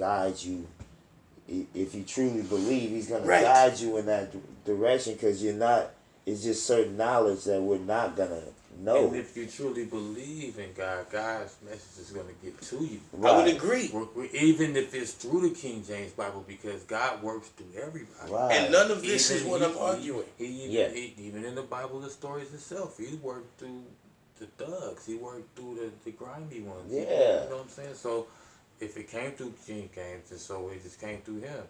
guide you. If you truly believe, He's going to Right. guide you in that direction, because you're not. It's just certain knowledge that we're not gonna know. And if you truly believe in God, God's message is going to get to you. I would agree. Even if it's through the King James Bible, because God works through everybody. Right. And none of this is what I'm arguing. Even in the Bible, the stories itself, He worked through the thugs. He worked through the grimy ones. Yeah. You know what I'm saying? So if it came through King James, and so it just came through him.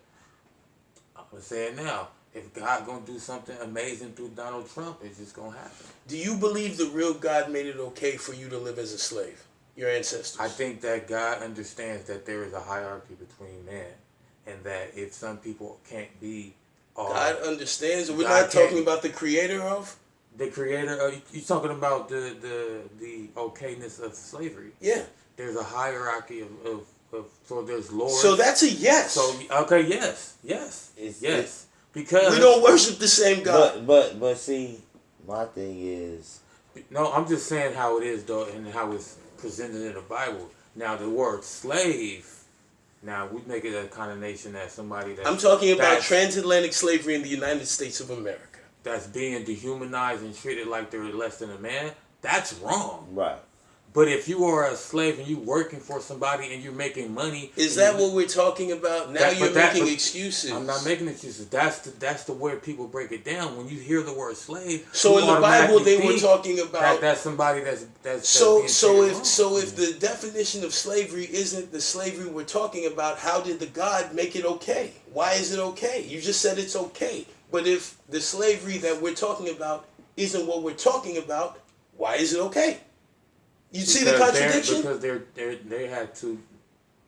I'm going to say it now. If God going to do something amazing through Donald Trump, it's just going to happen. Do you believe the real God made it okay for you to live as a slave? Your ancestors? I think that God understands that there is a hierarchy between men, and that if some people can't be God understands. We're God not talking about the creator of? the creator. You talking about the okayness of slavery? Yeah. There's a hierarchy of so there's lords. So that's a yes. So okay, yes, yes. Because we don't worship the same God. But see, my thing is, no, I'm just saying how it is though, and how it's presented in the Bible. Now the word slave. Now we make it a connotation that somebody that I'm talking about transatlantic slavery in the United States of America. That's being dehumanized and treated like they're less than a man. That's wrong. right. But if you are a slave and you working for somebody and you're making money, Is that what we're talking about? Now you're making excuses. I'm not making excuses. That's the way people break it down. When you hear the word slave, so in the Bible they were talking about that's somebody that's so being if the definition of slavery isn't the slavery we're talking about, how did the God make it okay? Why is it okay? You just said it's okay. But if the slavery that we're talking about isn't what we're talking about, why is it okay? You see the contradiction? Because they had two,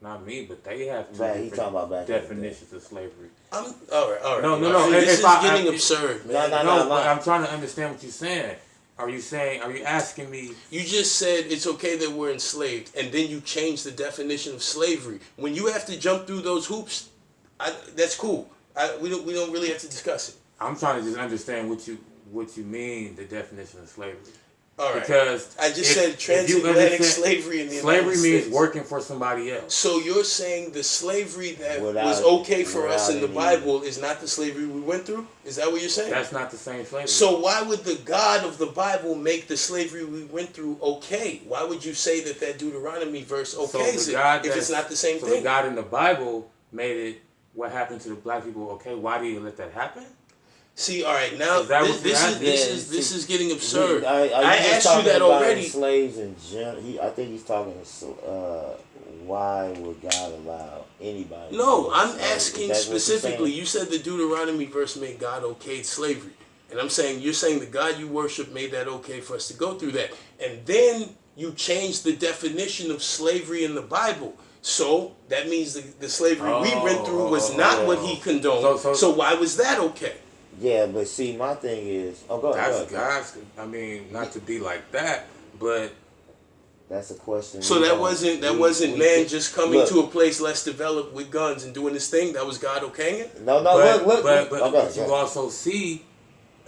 not me, but they have two Right, he talking about back definitions of slavery. All right. No. This is getting absurd, man. No, but I'm trying to understand what you're saying. Are you asking me? You just said it's okay that we're enslaved, and then you changed the definition of slavery. When you have to jump through those hoops, that's cool. We don't really have to discuss it. I'm trying to just understand what you mean, the definition of slavery. All right. Because I just said transatlantic slavery in the United States. Slavery means working for somebody else. So you're saying the slavery that was okay for us in the Bible is not the slavery we went through? Is that what you're saying? That's not the same slavery. So why would the God of the Bible make the slavery we went through okay? Why would you say that Deuteronomy verse okays it if it's not the same thing? So the God in the Bible made it what happened to the black people okay. Why did he let that happen? See, all right, now this is getting absurd. I asked you that already. Slaves in general. I think he's talking. Why would God allow anybody? No, I'm asking specifically. You said the Deuteronomy verse made God okay slavery, and I'm saying you're saying the God you worship made that okay for us to go through that, and then you changed the definition of slavery in the Bible. So that means the slavery we went through was not what he condoned. So why was that okay? Yeah, but see, my thing is, go ahead. God's. I mean, not to be like that, but that's a question. So that wasn't man just coming to a place less developed with guns and doing his thing. That was God okaying it. No. But you also see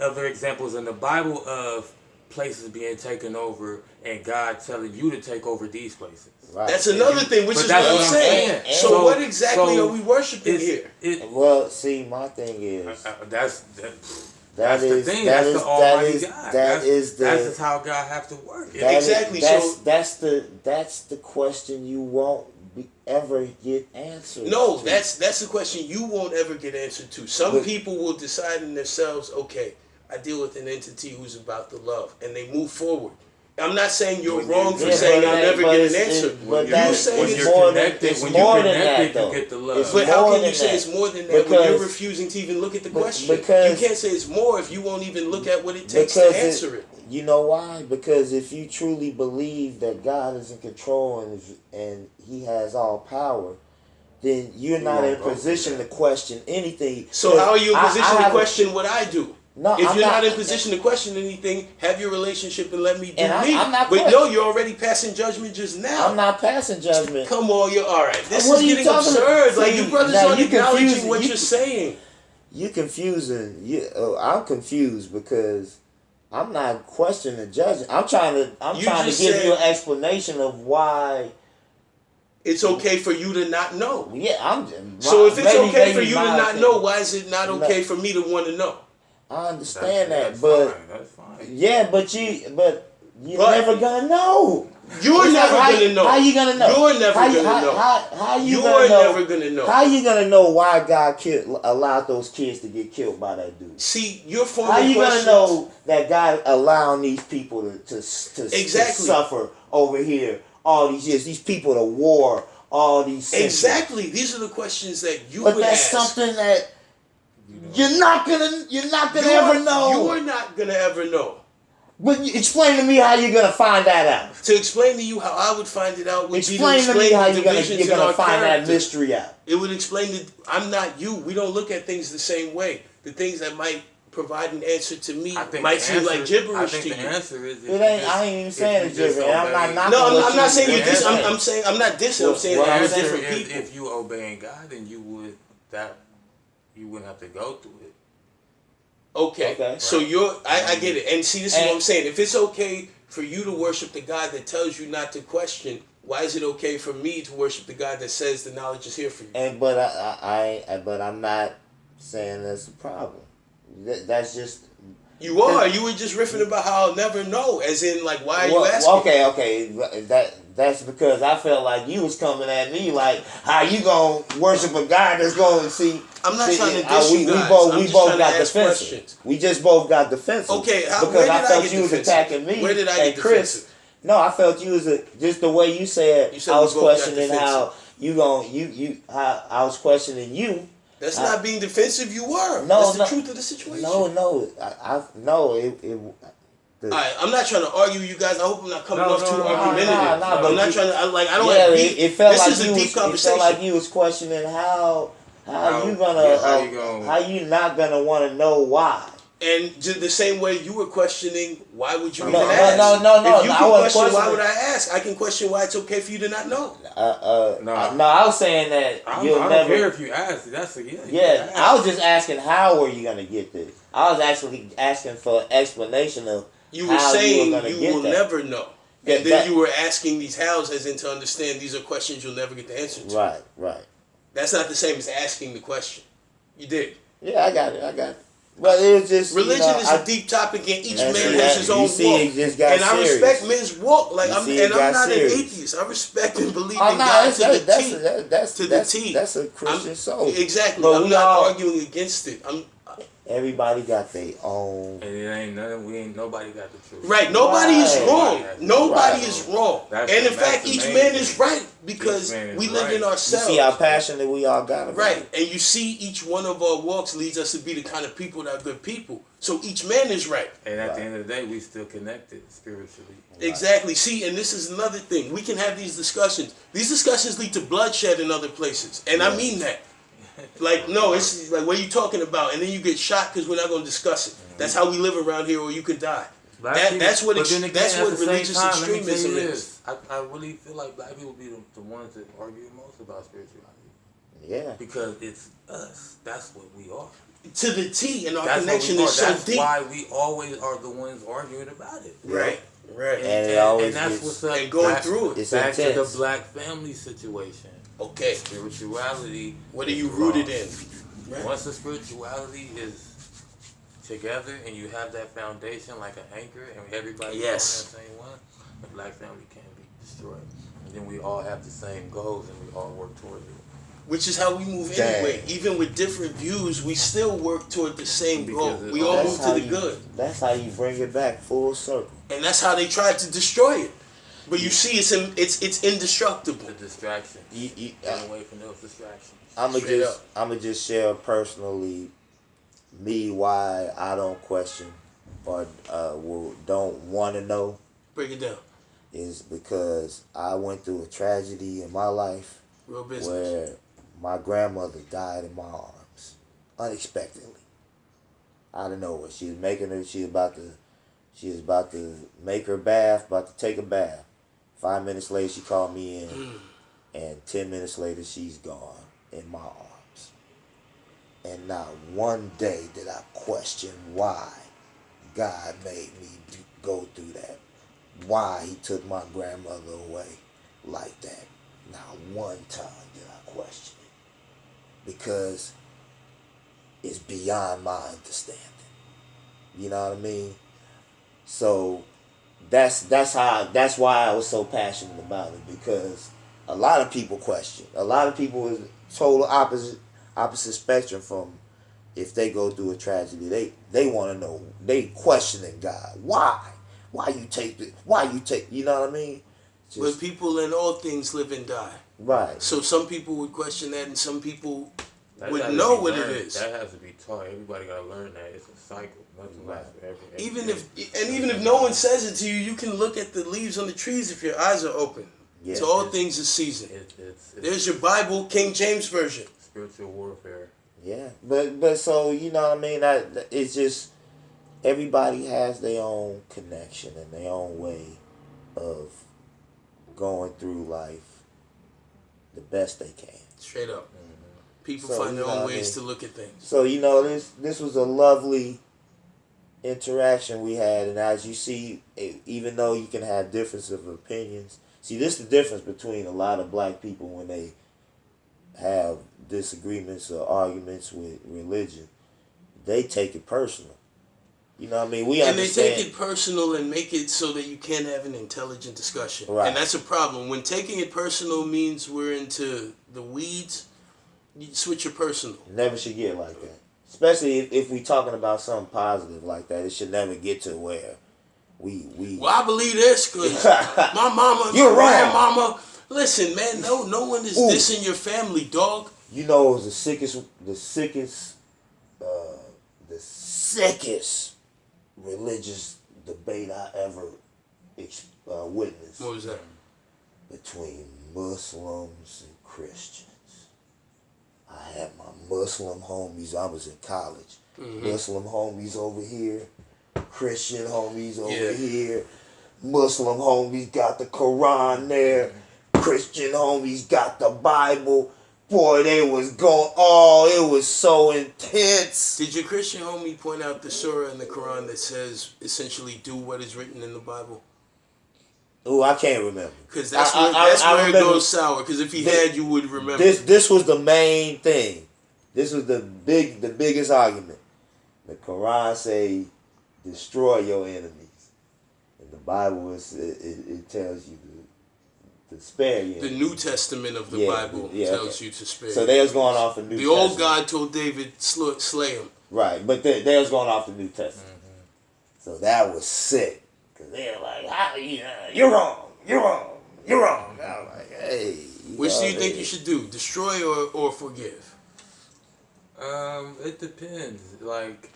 other examples in the Bible of places being taken over and God telling you to take over these places. Right. That's another thing, which is what I'm saying. So what exactly are we worshiping here? Well, see, my thing is that's the thing. That's the Almighty God. That's how God has to work. Exactly. That's the question you won't ever get answered. No, to. that's the question you won't ever get answered to. Some people will decide in themselves, okay, I deal with an entity who's about the love, and they move forward. I'm not saying you're wrong for saying I'll never get an answer. You're saying it's more than that, though. You get the love. But how can you say it's more than that when you're refusing to even look at the question? You can't say it's more if you won't even look at what it takes to answer it. You know why? Because if you truly believe that God is in control and He has all power, then you're not in a position to question anything. So how are you in a position to question what I do? No, if you're not in position to question anything, have your relationship and let me do me. But no, you're already passing judgment just now. I'm not passing judgment. Come on, you're all right. This is getting absurd. Like you brothers aren't acknowledging what you're saying. You're confusing. I'm confused because I'm not questioning the judgment. I'm trying to give you an explanation of why it's okay for you to not know. Yeah, So if it's maybe, okay for maybe you to my not opinion. know, why is it not okay for me to want to know? I understand That's but fine. That's fine. yeah, but you're never gonna know. You're never gonna know. How you gonna know? You're never gonna know. How you You're gonna know? never gonna know. How you gonna know why God allowed those kids to get killed by that dude? See, you're forming How you questions. gonna know that God allowing these people to Exactly. suffer over here all these years? These people to war all these centuries. Exactly. These are the questions that you But would that's ask. something that you're not gonna ever know. You're not gonna ever know. But explain to me how you're gonna find that out. To explain to you how I would find it out would Explain be to to me explain how the divisions you're in our gonna find character. that mystery out. It would explain that I'm not you. We don't look at things the same way. The things that might provide an answer to me might seem like gibberish to you. The answer is I ain't even saying it's gibberish. I'm not knocking. No, I'm not saying you you're dissing. I'm saying I'm not dissing. I'm saying the we're answer different is people. if you obeying God, then you wouldn't have to go through it. Okay. So I get it. And see, this is what I'm saying. If it's okay for you to worship the God that tells you not to question, why is it okay for me to worship the God that says the knowledge is here for you? But I'm not saying that's a problem. That's just. You are. You were just riffing about how I'll never know. As in, like, why are you asking? Okay. That's because I felt like you was coming at me like, how you gonna worship a God that's gonna see? I'm not trying to diss you guys. We both got defensive. Questions. We just both got defensive. Okay, because I felt you was attacking me. Where did I get Chris? Defensive? No, I felt you was just the way you said. I was questioning how I was questioning you. That's not being defensive. You were. No, That's the truth of the situation. No. Alright, I'm not trying to argue with you guys. I hope I'm not coming off too argumentative. but I'm not trying to. I don't. Yeah, want it felt this like is a deep conversation. It felt like you was questioning how you not gonna want to know why. And just the same way you were questioning, why would you even No. ask? If you can question, why would questioning. I ask? I can question why it's okay for you to not know. I was saying that I you'll don't care if you ask. That's Yeah, I was just asking how were you gonna get this. I was actually asking for an explanation of. You were saying you will that. never know. And then you were asking these hows as in to understand these are questions you'll never get the answer to. Right. That's not the same as asking the question. You did. Yeah, I got it. But it was just religion is a deep topic, and each man has his own walk. And I respect men's walk. Like I'm not an atheist. I respect and believe in God to the T. That's a Christian soul. Exactly. But I'm not arguing against it. Everybody got their own. And it ain't nothing. Nobody got the truth. Right. Nobody is wrong. Nobody is wrong. And in fact, each man is right because we live in ourselves. You see how passionate we all got about right. And you see each one of our walks leads us to be the kind of people that are good people. So each man is right. And at the end of the day, we still connected spiritually. Exactly. See, and this is another thing. We can have these discussions. These discussions lead to bloodshed in other places. And I mean that. Like, no, it's like, what are you talking about? And then you get shot because we're not going to discuss it. That's how we live around here, or you could die. That's what religious extremism is. I really feel like black people be the ones that argue most about spirituality. Yeah. Because it's us. That's what we are. To the T, and our connection is so deep. That's why we always are the ones arguing about it. Right. And that's what's up. And going through it. It's back to the black family situation. Okay. Spirituality. What are you rooted in? Right. Once the spirituality is together and you have that foundation like an anchor and everybody on that same one, the black family can't be destroyed. And then we all have the same goals and we all work toward it. Which is how we move anyway. Even with different views, we still work toward the same goal. We all move to the good. That's how you bring it back full circle. And that's how they tried to destroy it. But you see, it's indestructible. The distraction. Get away from those distractions. I'ma just share personally why I don't question or don't want to know. Break it down. Is because I went through a tragedy in my life. Real business. Where my grandmother died in my arms unexpectedly. Out of nowhere, she was about to make her bath, about to take a bath. 5 minutes later, she called me in, and 10 minutes later, she's gone in my arms. And not one day did I question why God made me go through that. Why he took my grandmother away like that. Not one time did I question it. Because it's beyond my understanding. You know what I mean? So that's why I was so passionate about it, because a lot of people question. A lot of people is total opposite spectrum from if they go through a tragedy. They want to know. They questioning God. Why? Why you take it? Why you take? You know what I mean? But people in all things live and die. Right. So some people would question that, and some people would know what it is. That has to be taught. Everybody got to learn that. It's a cycle. Nothing lasts forever. Even if no one says it to you, you can look at the leaves on the trees if your eyes are open. Yeah, to all things is season. There's your Bible, King James Version. Spiritual warfare. Yeah, but so you know what I mean. It's just everybody has their own connection and their own way of going through life the best they can. Straight up. People find their own ways to look at things. So this was a lovely interaction we had, and as you see, even though you can have differences of opinions, see, this is the difference between a lot of black people when they have disagreements or arguments with religion. They take it personal. You know what I mean? We understand. And they take it personal and make it so that you can't have an intelligent discussion. Right. And that's a problem. When taking it personal means we're into the weeds, you switch your personal. Never should get like that. Especially if we talking about something positive like that. It should never get to where we Well, I believe this because my mama, You're my wrong. grandmama. Listen, man, no one is dissing your family, dog. You know, it was the sickest religious debate I ever witnessed. What was that? Between Muslims and Christians. I had my Muslim homies. I was in college. Muslim homies over here. Christian homies over here. Muslim homies got the Quran there. Christian homies got the Bible. Boy, they was going, it was so intense. Did your Christian homie point out the surah in the Quran that says, essentially, do what is written in the Bible? Oh, I can't remember. Because that's where it goes sour. Because if he had, you would remember. This was the main thing. This was the biggest argument. The Quran say, destroy your enemies. And the Bible it tells you to spare you. The New Testament of the Bible tells you to spare. So they was going off the New Testament. The old God told David, slay him. Right, but they was going off the New Testament. So that was sick. Because they're like, you're wrong. You're wrong. You're wrong. And I was like, hey. Which do you think you should do? Destroy or forgive? It depends. Like,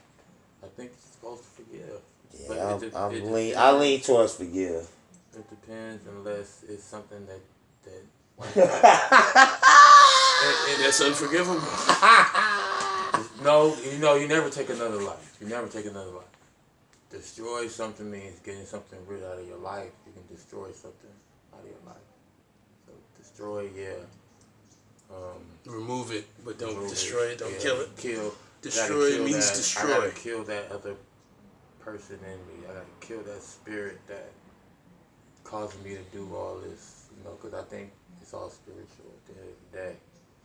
I think you're supposed to forgive. Yeah, I lean towards forgive. It depends, unless it's something that that's unforgivable. No, you never take another life. You never take another life. Destroy something means getting something rid out of your life. You can destroy something out of your life. So destroy, remove it, but don't destroy it. Don't kill it. Kill. Destroy means destroy. I gotta kill that other person in me. I gotta kill that spirit that causing me to do all this. Because I think it's all spiritual at the end of the day.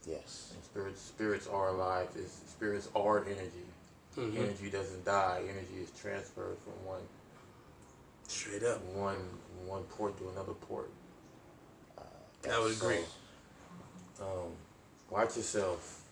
Yes. And spirits are alive. Spirits are energy. Energy doesn't die. Energy is transferred from one straight up one port to another port. I would agree. Watch yourself.